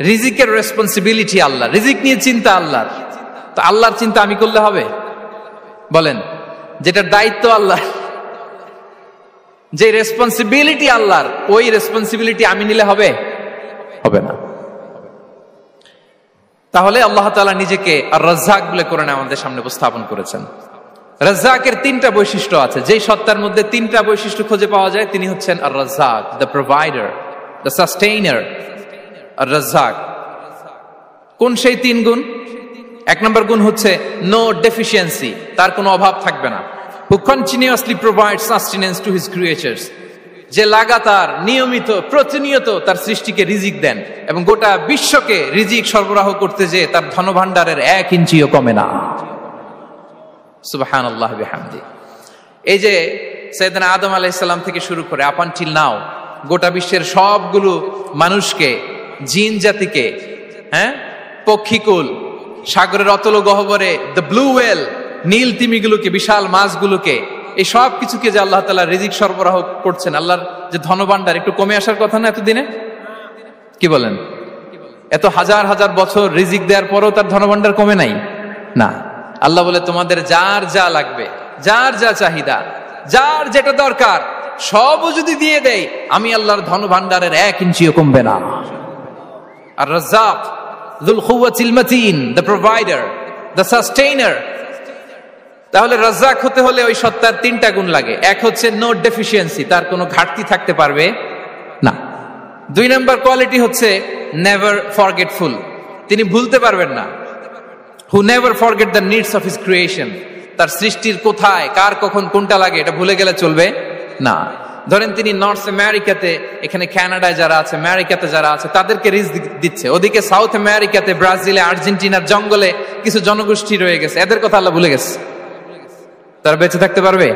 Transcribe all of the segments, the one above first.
রিজিকের রেসপন্সিবিলিটি আল্লাহ, রিজিক নিয়ে চিন্তা আল্লাহর। তো আল্লাহর চিন্তা আমি করলে হবে? বলেন, যেটা দায়িত্ব আল্লাহ, যে রেসপন্সিবিলিটি আল্লাহর, ওই রেসপন্সিবিলিটি আমি নিলে হবে? হবে না। তাহলে আল্লাহ তাআলা নিজেকে আর রাজ্জাক বলে কোরআনে আমাদের সামনে উপস্থাপন করেছেন। রাজ্জাকের তিনটা বৈশিষ্ট্য আছে, যেই সত্তার মধ্যে তিনটা বৈশিষ্ট্য খুঁজে পাওয়া যায় তিনি হচ্ছেন আর Razzaq, the provider, the sustainer. আর রাজ্জাক কোন সেই তিন গুণ? এক নম্বর গুণ হচ্ছে নো ডেফিসিয়েন্সি, তার কোনো অভাব থাকবে না। হু continuously provide sustenance to his creatures, যে লাগাতার নিয়মিত প্রতিনিয়ত তার সৃষ্টিকে রিজিক দেন এবং গোটা বিশ্বকে রিজিক সরবরাহ করতে যে তার ধনভাণ্ডারের 1 ইঞ্চিও কমে না। সুবহানাল্লাহ বিহামদি। এই যে সাইয়েদনা আদম আলাইহিস সালাম থেকে শুরু করে আপ আনটিল নাও গোটা বিশ্বের সবগুলো মানুষকে, জিন জাতিকে, পক্ষীকুল, সাগরের অতল গহ্বরে দ্য ব্লু ওয়েল, নীল তিমিগুলোকে, বিশাল মাছগুলোকে, এই সব কিছুকে যে আল্লাহ তাআলা রিজিক সরবরাহ করছেন, আল্লাহর যে ধনভাণ্ডার একটু কমে আসার কথা না এতদিনে? কি বলেন? এত হাজার হাজার বছর রিজিক দেওয়ার পরও তার ধনভাণ্ডার কমে নাই না। আল্লাহ বলে তোমাদের যার যা লাগবে, যার যা চাহিদা, যার যেটা দরকার সবও যদি দিয়ে দেয়, আমি আল্লাহর ধনভাণ্ডারের 1 ইঞ্চিও কমবে না। আর Razzak যুল কুওয়াতিল মাতিন, the provider, the sustainer. তাহলে রাজ্জাক হতে হলে ওই সত্তার তিনটা গুণ লাগে। এক হচ্ছে নো ডেফিসিয়েন্সি, তার কোনো ঘাটতি থাকতে পারবে না। 2 নম্বর কোয়ালিটি হচ্ছে নেভার ফরগেটফুল, তিনি ভুলতে পারবেন না। Who never forget the needs of his creation, তার সৃষ্টির কোথায় কার কখন কোনটা লাগে এটা ভুলে গেলে চলবে না। ধরেন তিনি নর্থ আমেরিকাতে, এখানে কানাডায় যারা আছে, আমেরিকাতে যারা আছে, তাদেরকে রিজিক দিচ্ছে। ওদিকে সাউথ আমেরিকাতে, ব্রাজিলে, আর্জেন্টিনার জঙ্গলে কিছু জনগোষ্ঠী রয়ে গেছে, এদের কথা আল্লাহ ভুলে গেছে। তারা বেঁচে থাকতে পারবে?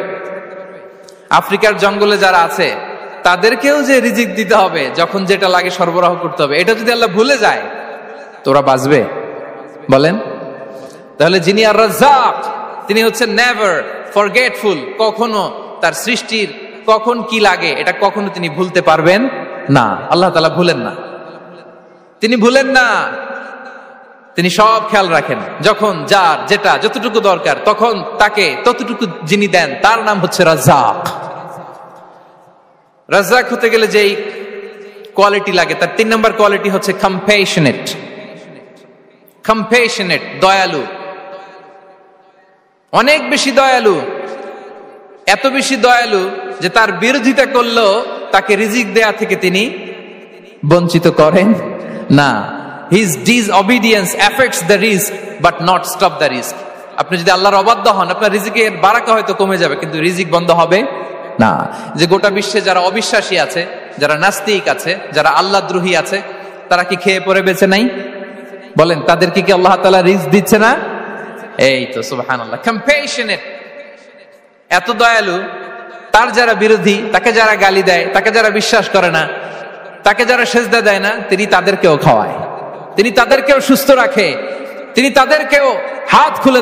আফ্রিকার জঙ্গলে যারা আছে তাদেরকেও যে রিজিক দিতে হবে, যখন যেটা লাগে সরবরাহ করতে হবে, এটা যদি আল্লাহ ভুলে যায় তোরা বাঁচবে? বলেন। তাহলে যিনি আর রাজ্জাক তিনি হচ্ছেন নেভার ফরগেটফুল, কখনো তার সৃষ্টির কখন কি লাগে এটা কখনো তিনি ভুলতে পারবেন না। আল্লাহ তাআলা ভুলেন না, তিনি ভুলেন না, তিনি সব খেয়াল রাখেন। যখন যার যেটা যতটুকু দরকার তখন তাকে ততটুকু যিনি দেন তার নাম হচ্ছে রাজ্জাক। রাজ্জাক হতে গেলে যেই কোয়ালিটি লাগে তার 3 নম্বর কোয়ালিটি হচ্ছে কম্প্যাশনেট। কম্প্যাশনেট, দয়ালু, অনেক বেশি দয়ালু। এত বেশি দয়ালু যে তার বিরোধিতা করলেও তাকে রিজিক দেয়া থেকে তিনি বঞ্চিত করেন না। His disobedience affects the risk but not stop the risk. আপনি যদি আল্লাহর অবাধ্য হন, আপনার রিজিকের বারাকা হয়তো কমে যাবে কিন্তু রিজিক বন্ধ হবে না। যে গোটা বিশ্বে যারা অবিশ্বাসী আছে, যারা নাস্তিক আছে, যারা আল্লাহদ্রোহী আছে, তারা কি খেয়ে পরে বেঁচে নাই? বলেন, তাদেরকে কি আল্লাহ তাআলা রিজিক দিচ্ছে না? এই তো সুবহানাল্লাহ। কম্প্যাশনেট, এত দয়ালু, তার যারা বিরোধী, তাকে যারা গালি দেয়, তাকে যারা বিশ্বাস করে না, তাকে যারা সেজদা দেয় না, তিনি তাদেরকেও খাওয়ায়, তিনি তাদেরকেও সুস্থ রাখে, তিনি তাদেরকেও হাত খুলে